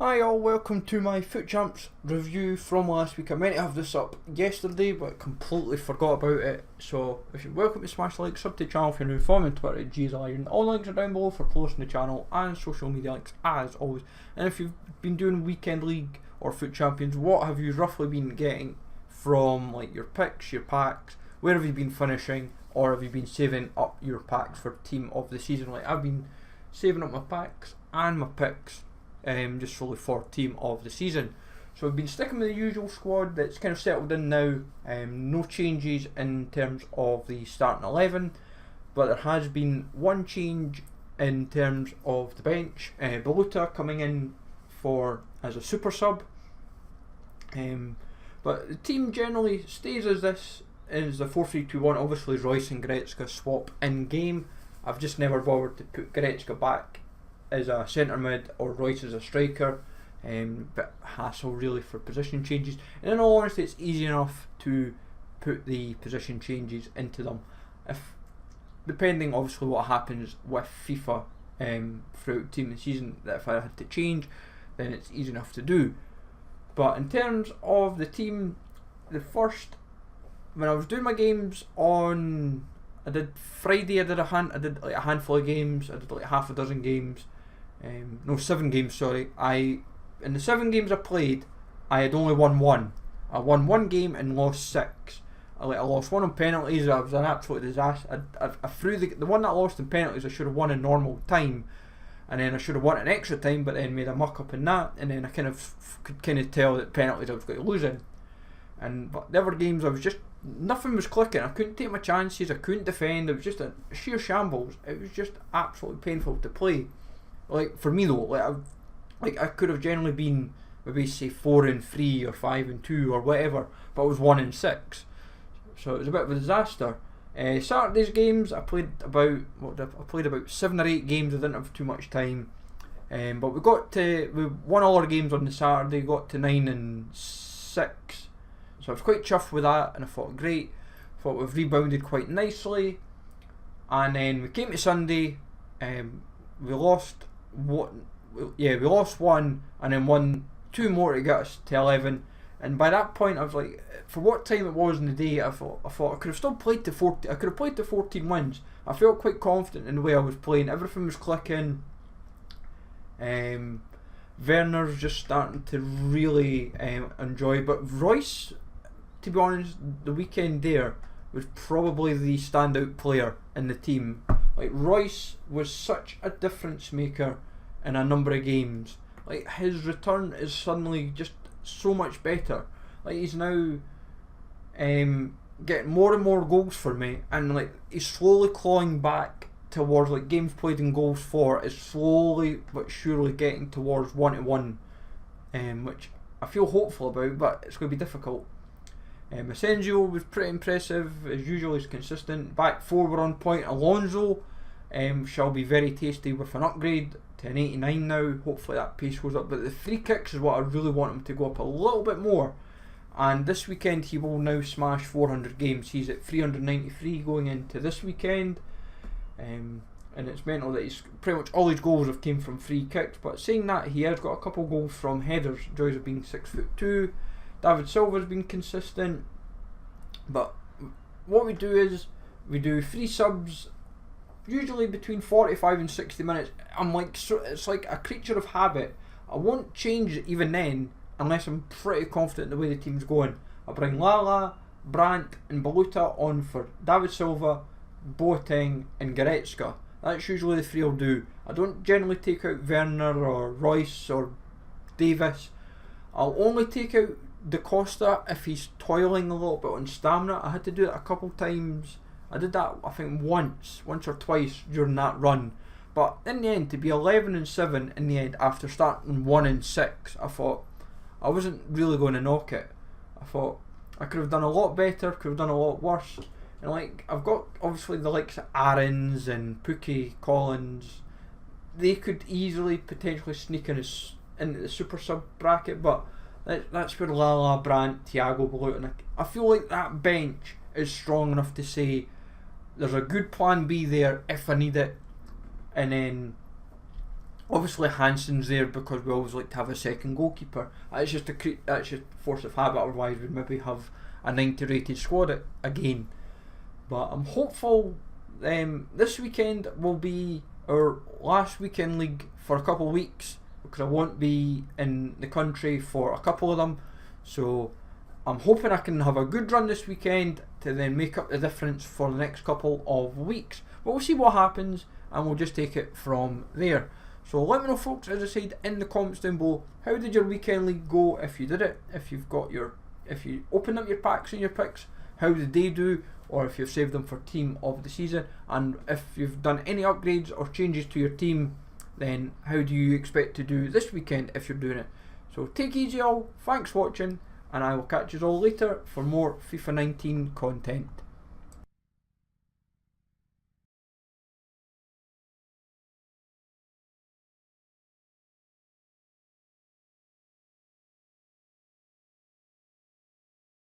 Hi all, welcome to my FUT Champs review from last week. I meant to have this up yesterday but completely forgot about it, so if you're welcome to smash the like, sub to the channel if you're new, follow me on Twitter at GZIron. All links are down below for posting the channel and social media links as always. And if you've been doing weekend league or FUT Champions, what have you roughly been getting from like your picks, your packs? Where have you been finishing, or have you been saving up your packs for team of the season? Like I've been saving up my packs and my picks just solely for team of the season. So we've been sticking with the usual squad that's kind of settled in now. No changes in terms of the starting 11, but there has been one change in terms of the bench. Baluta coming in as a super sub, but the team generally stays as this is the 4-3-2-1. Obviously Royce and Goretzka swap in game. I've just never bothered to put Goretzka back as a centre mid or Royce as a striker, bit hassle really for position changes, and in all honesty it's easy enough to put the position changes into them, if depending obviously what happens with FIFA throughout team of the season, that if I had to change then it's easy enough to do. But in terms of the team, when I was doing my games on Friday, I did like a handful of games. I did like half a dozen games. No, 7 games, sorry. In the 7 games I played, I had only won one. I won 1 game and lost 6. I lost 1 on penalties. I was an absolute disaster. I threw the one that I lost in penalties. I should have won in normal time, and then I should have won in extra time, but then made a muck up in that, and then I could kind of tell that penalties I was going to lose in. But the other games I was just, nothing was clicking. I couldn't take my chances. I couldn't defend. It was just a sheer shambles. It was just absolutely painful to play. Like for me though, I could have generally been maybe say 4-3 or 5-2 or whatever, but I was 1-6, so it was a bit of a disaster. Saturday's games I played about 7 or 8 games. I didn't have too much time, but we won all our games on the Saturday. Got to 9-6, so I was quite chuffed with that, and I thought great. Thought we've rebounded quite nicely, and then we came to Sunday. We lost one and then won 2 more to get us to 11, and by that point I was like, for what time it was in the day, I thought I could have still played to 14. I could have played to 14 wins. I felt quite confident in the way I was playing. Everything was clicking. Werner's just starting to really enjoy, but Royce, to be honest, the weekend there was probably the standout player in the team. Like Royce was such a difference maker in a number of games. Like his return is suddenly just so much better. Like he's now getting more and more goals for me, and like he's slowly clawing back towards like games played and goals for is slowly but surely getting towards 1-1, which I feel hopeful about, but it's going to be difficult. Asensio was pretty impressive, as usual. He's consistent. Back 4 were on point. Alonso shall be very tasty with an upgrade to an 89 now. Hopefully that pace goes up, but the free kicks is what I really want him to go up a little bit more, and this weekend he will now smash 400 games. He's at 393 going into this weekend, and it's mental that he's pretty much all his goals have came from free kicks. But saying that, he has got a couple goals from headers, joys of being 6'2". David Silva's been consistent, but what we do is we do 3 subs, usually between 45 and 60 minutes. It's like a creature of habit. I won't change it even then unless I'm pretty confident in the way the team's going. I bring Lala, Brandt and Baluta on for David Silva, Boateng and Goretzka. That's usually the 3 I'll do. I don't generally take out Werner or Royce or Davis. I'll only take out Da Costa if he's toiling a little bit on stamina. I had to do it a couple times. I did that I think once or twice during that run, but in the end, to be 11-7 in the end after starting 1-6, I thought I wasn't really going to knock it. I thought I could have done a lot better, could have done a lot worse, and like I've got obviously the likes of Aarons and Pukki, Collins. They could easily potentially sneak into the super sub bracket, but that's where Lala, Brandt, Thiago, Baluta. I feel like that bench is strong enough to say there's a good plan B there if I need it, and then Obviously Hansen's there because we always like to have a second goalkeeper. That's just force of habit, otherwise we'd maybe have a 90 rated squad again. But I'm hopeful this weekend will be our last weekend league for a couple of weeks, because I won't be in the country for a couple of them. So I'm hoping I can have a good run this weekend to then make up the difference for the next couple of weeks. But we'll see what happens and we'll just take it from there. So let me know, folks, as I said, in the comments down below, how did your weekend league go if you did it? If you opened up your packs and your picks, how did they do? Or if you've saved them for team of the season, and if you've done any upgrades or changes to your team, then how do you expect to do this weekend if you're doing it? So take it easy all, thanks for watching, and I will catch you all later for more FIFA 19 content.